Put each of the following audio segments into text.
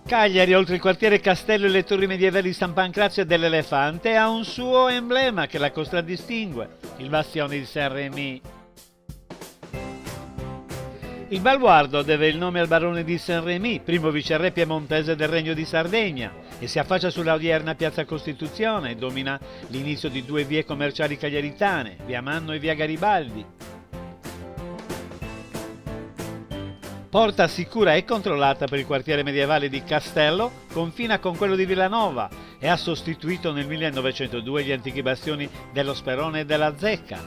Cagliari, oltre il quartiere Castello e le torri medievali di San Pancrazio e dell'Elefante, ha un suo emblema che la contraddistingue, il bastione di Saint-Rémy. Il baluardo deve il nome al barone di Saint-Rémy, primo viceré piemontese del Regno di Sardegna, e si affaccia sulla odierna piazza Costituzione e domina l'inizio di due vie commerciali cagliaritane, via Manno e via Garibaldi. Porta sicura e controllata per il quartiere medievale di Castello, confina con quello di Villanova e ha sostituito nel 1902 gli antichi bastioni dello Sperone e della Zecca.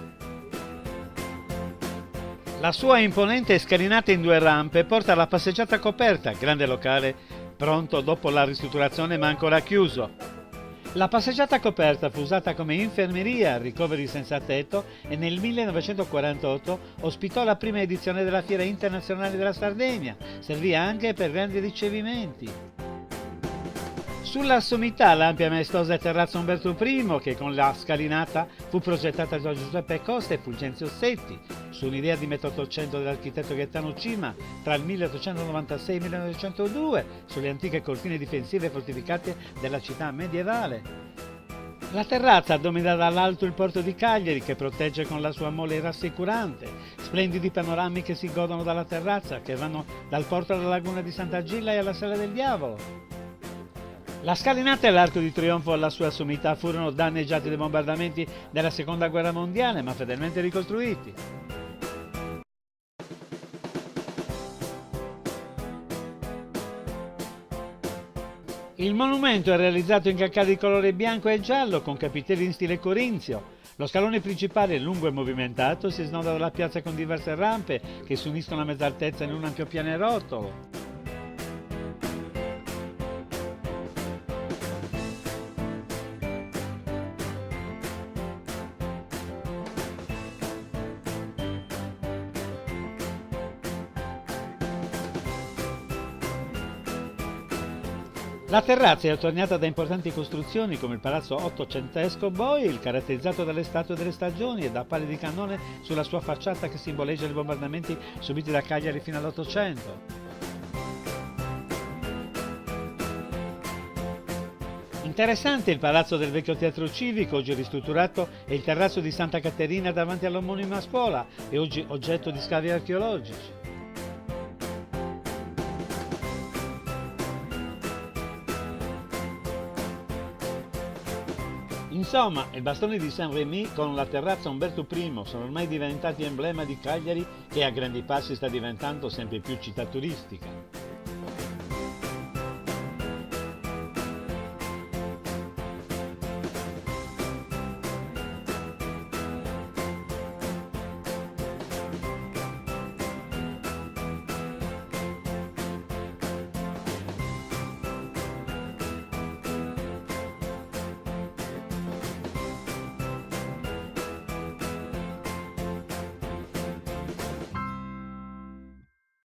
La sua imponente scalinata in due rampe porta alla passeggiata coperta, grande locale pronto dopo la ristrutturazione ma ancora chiuso. La passeggiata coperta fu usata come infermeria, ricoveri senza tetto e nel 1948 ospitò la prima edizione della Fiera Internazionale della Sardegna, servì anche per grandi ricevimenti. Sulla sommità l'ampia e maestosa terrazza Umberto I, che con la scalinata fu progettata da Giuseppe Costa e Fulgenzio Setti, su un'idea di metà Ottocento dell'architetto Gaetano Cima, tra il 1896 e il 1902, sulle antiche cortine difensive fortificate della città medievale. La terrazza domina dall'alto il porto di Cagliari, che protegge con la sua mole rassicurante, splendidi panorami che si godono dalla terrazza, che vanno dal porto alla laguna di Sant'Agilla e alla Sella del Diavolo. La scalinata e l'arco di trionfo alla sua sommità furono danneggiati dai bombardamenti della Seconda Guerra Mondiale, ma fedelmente ricostruiti. Il monumento è realizzato in calcare di colore bianco e giallo con capitelli in stile corinzio. Lo scalone principale, lungo e movimentato, si snoda dalla piazza con diverse rampe che si uniscono a mezza altezza in un ampio pianerottolo. La terrazza è attorniata da importanti costruzioni come il palazzo ottocentesco Boyle, caratterizzato dalle statue delle stagioni e da pali di cannone sulla sua facciata che simboleggia i bombardamenti subiti da Cagliari fino all'Ottocento. Interessante il palazzo del vecchio teatro civico, oggi ristrutturato, e il terrazzo di Santa Caterina davanti all'omonima scuola, e oggi oggetto di scavi archeologici. Insomma, il bastone di Saint-Rémy con la terrazza Umberto I sono ormai diventati emblema di Cagliari, che a grandi passi sta diventando sempre più città turistica.